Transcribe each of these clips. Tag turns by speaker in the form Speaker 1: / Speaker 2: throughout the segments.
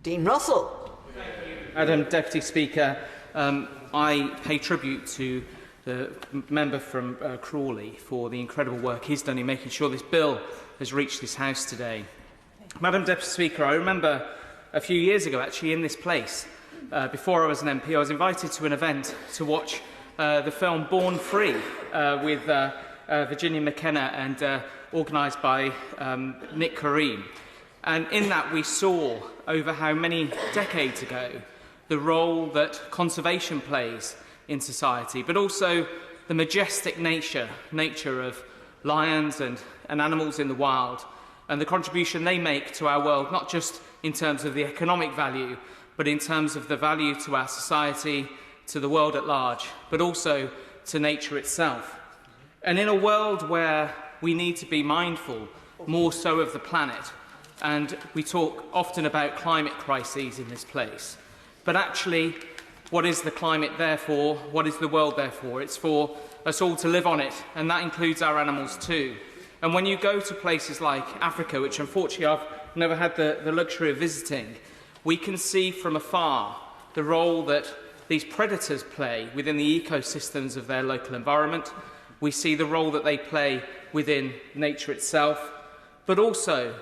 Speaker 1: Dean Russell.
Speaker 2: Madam Deputy Speaker, I pay tribute to the member from Crawley for the incredible work he's done in making sure this bill has reached this House today. Madam Deputy Speaker, I remember a few years ago, actually, in this place, before I was an MP, I was invited to an event to watch the film Born Free with Virginia McKenna and organised by Nick Kareem. And in that we saw over how many decades ago the role that conservation plays in society, but also the majestic nature of lions and animals in the wild, and the contribution they make to our world, not just in terms of the economic value, but in terms of the value to our society, to the world at large, but also to nature itself. And in a world where we need to be mindful more so of the planet, and we talk often about climate crises in this place, but actually, what is the climate there for? What is the world there for? It's for us all to live on it, and that includes our animals too. And when you go to places like Africa, which unfortunately I've never had the luxury of visiting, we can see from afar the role that these predators play within the ecosystems of their local environment. We see the role that they play within nature itself, but also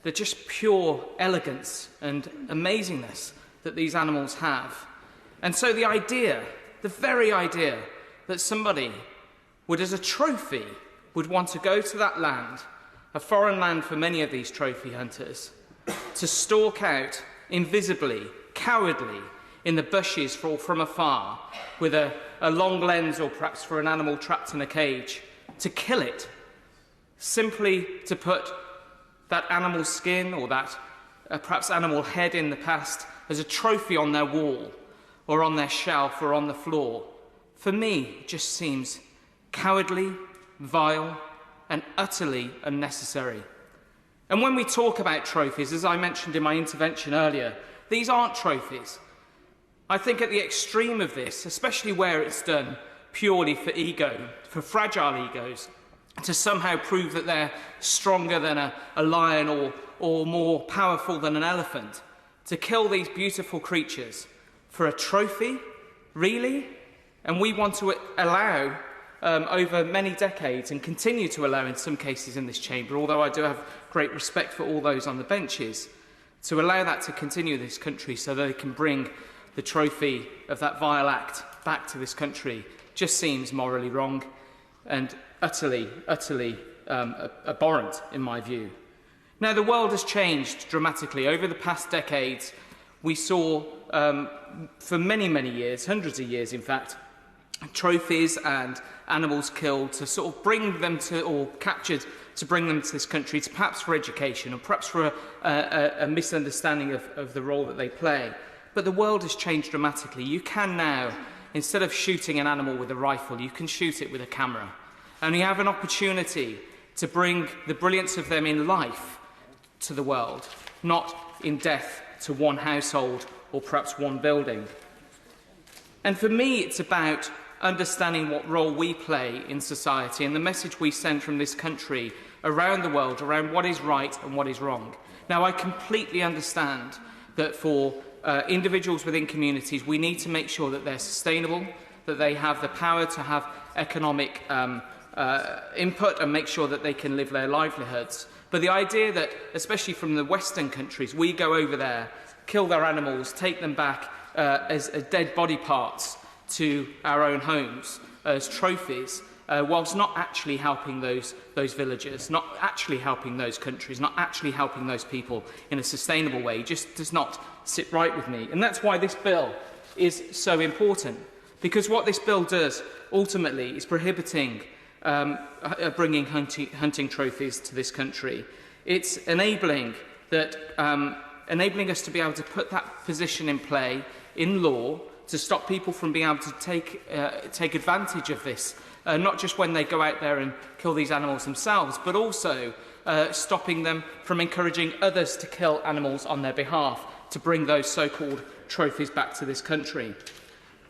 Speaker 2: the just pure elegance and amazingness that these animals have. And so the idea, the very idea, that somebody would, as a trophy, would want to go to that land, a foreign land for many of these trophy hunters, to stalk out invisibly, cowardly, in the bushes from afar, with a long lens or perhaps for an animal trapped in a cage, to kill it, simply to put that animal's skin or that perhaps animal head in the past as a trophy on their wall or on their shelf or on the floor, for me, it just seems cowardly, vile, and utterly unnecessary. And when we talk about trophies, as I mentioned in my intervention earlier, these aren't trophies. I think at the extreme of this, especially where it's done purely for ego, for fragile egos, to somehow prove that they're stronger than a lion or more powerful than an elephant, to kill these beautiful creatures for a trophy? Really? And we want to allow, over many decades, and continue to allow in some cases in this chamber, although I do have great respect for all those on the benches, to allow that to continue in this country so that they can bring the trophy of that vile act back to this country, just seems morally wrong and utterly abhorrent in my view. Now, the world has changed dramatically. Over the past decades, we saw, for many, many years, hundreds of years in fact, trophies and animals killed to sort of bring them to, or captured to bring them to this country, to perhaps for education or perhaps for a misunderstanding of the role that they play. But the world has changed dramatically. You can now, instead of shooting an animal with a rifle, you can shoot it with a camera. And you have an opportunity to bring the brilliance of them in life to the world, not in death to one household or perhaps one building. And for me, it's about understanding what role we play in society and the message we send from this country around the world, around what is right and what is wrong. Now, I completely understand that for individuals within communities, we need to make sure that they're sustainable, that they have the power to have economic input and make sure that they can live their livelihoods. But the idea that, especially from the Western countries, we go over there, kill their animals, take them back as dead body parts to our own homes, as trophies, whilst not actually helping those villagers, not actually helping those countries, not actually helping those people in a sustainable way, just does not sit right with me. And that's why this bill is so important, because what this bill does ultimately is prohibiting bringing hunting trophies to this country. It's enabling us to be able to put that position in play in law to stop people from being able to take advantage of this, not just when they go out there and kill these animals themselves, but also stopping them from encouraging others to kill animals on their behalf to bring those so-called trophies back to this country.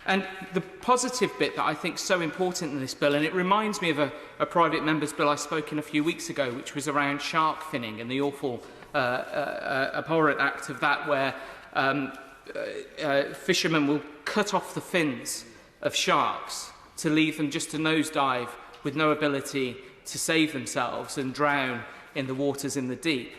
Speaker 2: And the positive bit that I think is so important in this bill, and it reminds me of a private member's bill I spoke in a few weeks ago, which was around shark finning and the awful abhorrent act of that where fishermen will cut off the fins of sharks to leave them just to nosedive with no ability to save themselves and drown in the waters in the deep.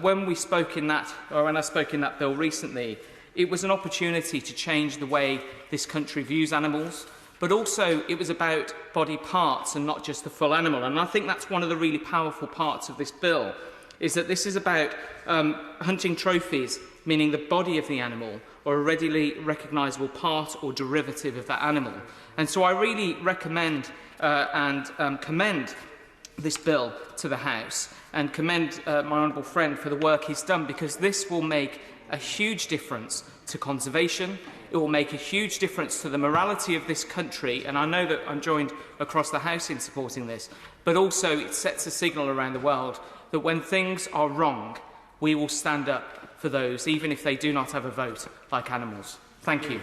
Speaker 2: When I spoke in that bill recently, it was an opportunity to change the way this country views animals, but also it was about body parts and not just the full animal. And I think that's one of the really powerful parts of this bill, is that this is about hunting trophies, meaning the body of the animal or a readily recognisable part or derivative of that animal. And so I really recommend and commend this bill to the House and commend my honourable friend for the work he's done, because this will make a huge difference to conservation. It will make a huge difference to the morality of this country, and I know that I'm joined across the House in supporting this, but also it sets a signal around the world that when things are wrong, we will stand up for those, even if they do not have a vote, like animals. Thank you.